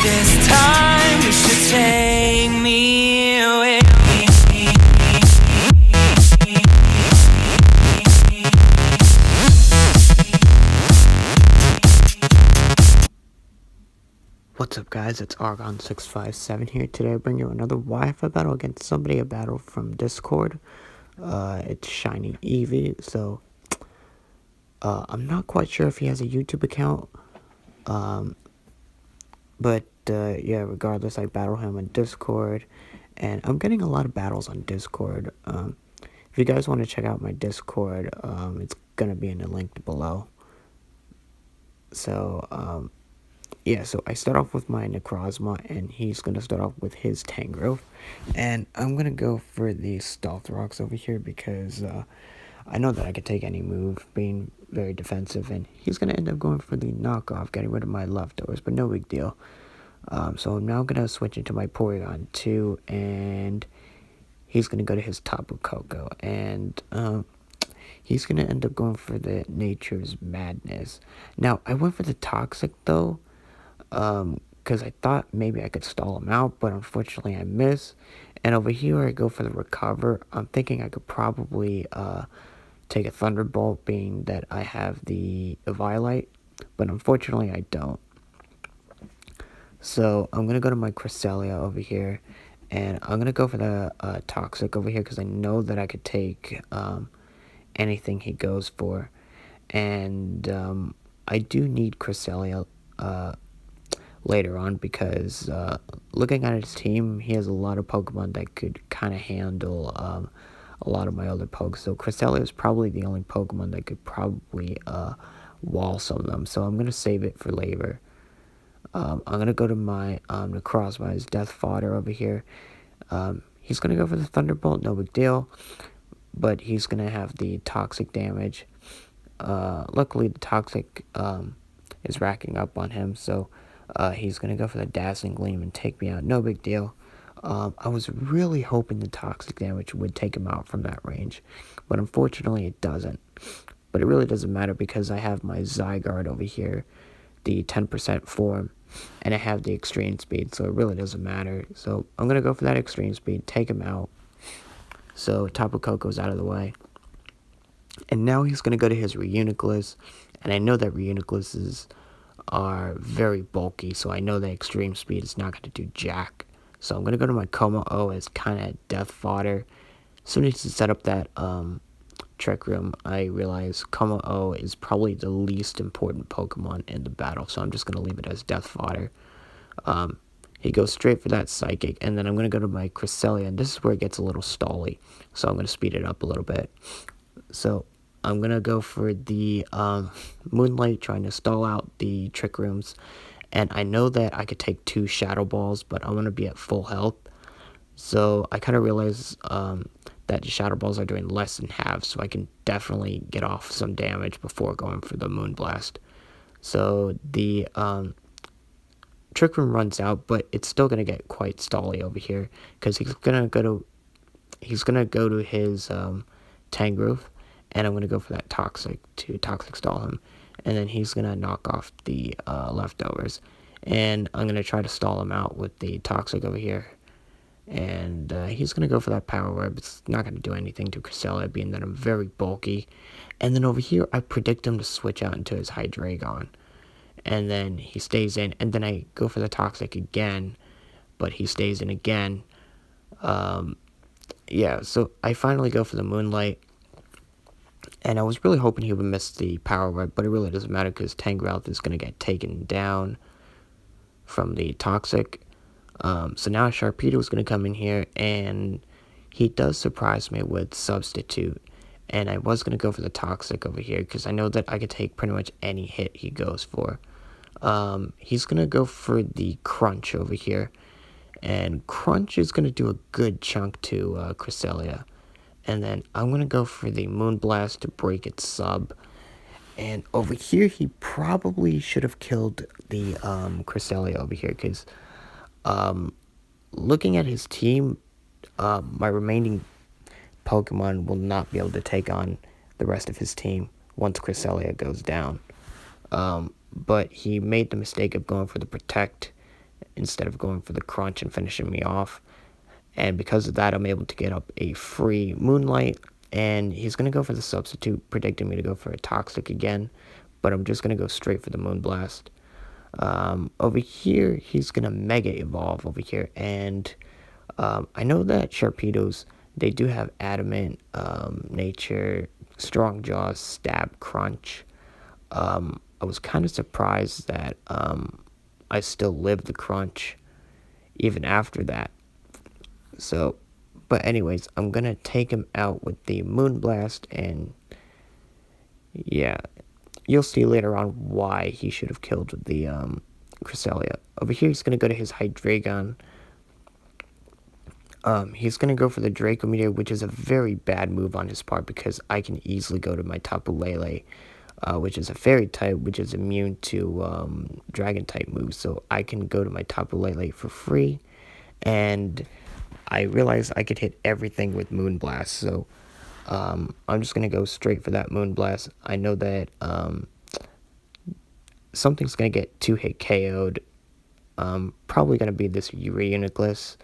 This time you should take me away. What's up, guys? It's Argon657 here. Today I bring you another Wi-Fi battle against somebody, a battle from Discord. It's shinyeevee, so I'm not quite sure if he has a YouTube account. But yeah, regardless, I battle him on Discord, and I'm getting a lot of battles on Discord. If you guys want to check out my Discord, it's gonna be in the link below. So, yeah, so I start off with my Necrozma, and he's going to start off with his Tangrowth. And I'm going to go for the Stealth Rocks over here because I know that I could take any move, being very defensive. And he's going to end up going for the knockoff, getting rid of my leftovers, but no big deal. So I'm now going to switch into my Porygon 2, and he's going to go to his Tapu Koko. And he's going to end up going for the Nature's Madness. Now, I went for the Toxic, though. Because I thought maybe I could stall him out, but unfortunately I miss. And over here I go for the Recover. I'm thinking I could probably take a Thunderbolt, being that I have the Eviolite, but unfortunately I don't. So I'm going to go to my Cresselia over here, and I'm going to go for the Toxic over here because I know that I could take anything he goes for. And I do need Cresselia later on because looking at his team, he has a lot of Pokemon that could kind of handle a lot of my other Pokes. So Cresselia is probably the only Pokemon that could probably wall some of them. So I'm going to save it for later. I'm going to go to my Necrozma, his Death Fodder over here. He's going to go for the Thunderbolt, no big deal. But he's going to have the Toxic damage. Luckily, the Toxic is racking up on him, so he's going to go for the Dazzling Gleam and take me out. No big deal. I was really hoping the Toxic damage would take him out from that range, but unfortunately it doesn't. But it really doesn't matter because I have my Zygarde over here, the 10% form, and I have the Extreme Speed, so it really doesn't matter. So I'm going to go for that Extreme Speed, take him out. So Tapu Koko's out of the way. And now he's going to go to his Reuniclus, and I know that Reunicluses are very bulky, so I know that Extreme Speed is not going to do jack. So I'm going to go to my Como-O as kind of death fodder. As soon as you set up that Trick Room, I realize Como-O is probably the least important Pokemon in the battle, so I'm just going to leave it as death fodder. He goes straight for that Psychic, and then I'm going to go to my Cresselia, and this is where it gets a little stally, so I'm going to speed it up a little bit. So I'm going to go for the Moonlight, trying to stall out the Trick Rooms. And I know that I could take 2 Shadow Balls, but I want to be at full health. So I kind of realize that the Shadow Balls are doing less than half, so I can definitely get off some damage before going for the Moonblast. So the Trick Room runs out, but it's still going to get quite stally over here, because he's going to go to his Tangrowth, and I'm going to go for that Toxic to Toxic stall him, and then he's going to knock off the leftovers, and I'm going to try to stall him out with the Toxic over here, and he's going to go for that Power Web. It's not going to do anything to Cresselia, being that I'm very bulky, and then over here I predict him to switch out into his Hydreigon, and then he stays in, and then I go for the Toxic again, but he stays in again. Yeah, so I finally go for the Moonlight, and I was really hoping he would miss the Power Web, but it really doesn't matter because Tangrowth is going to get taken down from the Toxic. So now Sharpedo is going to come in here, and he does surprise me with Substitute, and I was going to go for the Toxic over here because I know that I could take pretty much any hit he goes for. He's going to go for the Crunch over here, and Crunch is going to do a good chunk to Cresselia. And then I'm going to go for the Moonblast to break its sub. And over here, he probably should have killed the Cresselia over here. Because looking at his team, my remaining Pokemon will not be able to take on the rest of his team once Cresselia goes down. But he made the mistake of going for the Protect instead of going for the crunch and finishing me off. And because of that, I'm able to get up a free Moonlight. And he's going to go for the substitute, predicting me to go for a Toxic again. But I'm just going to go straight for the Moonblast. Over here, he's going to Mega Evolve over here. And I know that Sharpedos, they do have Adamant, Nature, Strong Jaws, Stab, Crunch. I was kind of surprised that I still lived the Crunch even after that. So, but anyways, I'm gonna take him out with the Moonblast, and yeah, you'll see later on why he should have killed the Cresselia. Over here, he's gonna go to his Hydreigon. He's gonna go for the Draco Meteor, which is a very bad move on his part because I can easily go to my Tapu Lele, which is a Fairy type, which is immune to Dragon type moves. So I can go to my Tapu Lele for free, and I realized I could hit everything with Moonblast, so I'm just going to go straight for that Moonblast. I know that something's going to get 2-hit KO'd. Probably going to be this Reuniclus.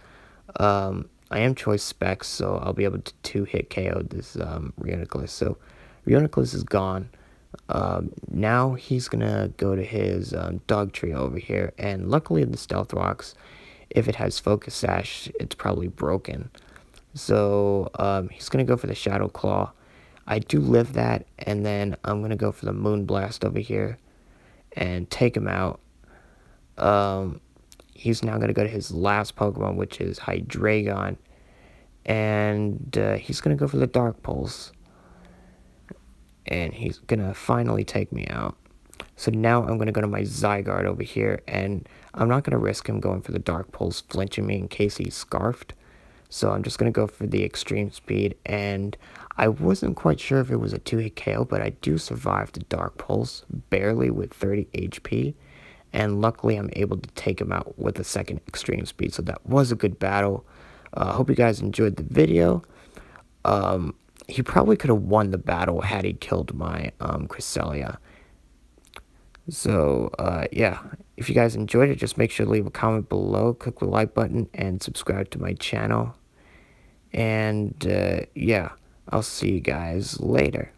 I am Choice Specs, so I'll be able to 2-hit KO this Reuniclus. So Reuniclus is gone. Now he's going to go to his Dog Trio over here, and luckily the Stealth Rocks, if it has Focus Sash, it's probably broken. So he's going to go for the Shadow Claw. I do live that, and then I'm going to go for the Moonblast over here and take him out. He's now going to go to his last Pokemon, which is Hydreigon, and he's going to go for the Dark Pulse. And he's going to finally take me out. So now I'm going to go to my Zygarde over here, and I'm not going to risk him going for the Dark Pulse flinching me in case he's Scarfed. So I'm just going to go for the Extreme Speed, and I wasn't quite sure if it was a 2-hit KO, but I do survive the Dark Pulse, barely with 30 HP, and luckily I'm able to take him out with a second Extreme Speed, so that was a good battle. Hope you guys enjoyed the video. He probably could have won the battle had he killed my Cresselia. So, yeah, if you guys enjoyed it, just make sure to leave a comment below, click the like button, and subscribe to my channel. And, yeah, I'll see you guys later.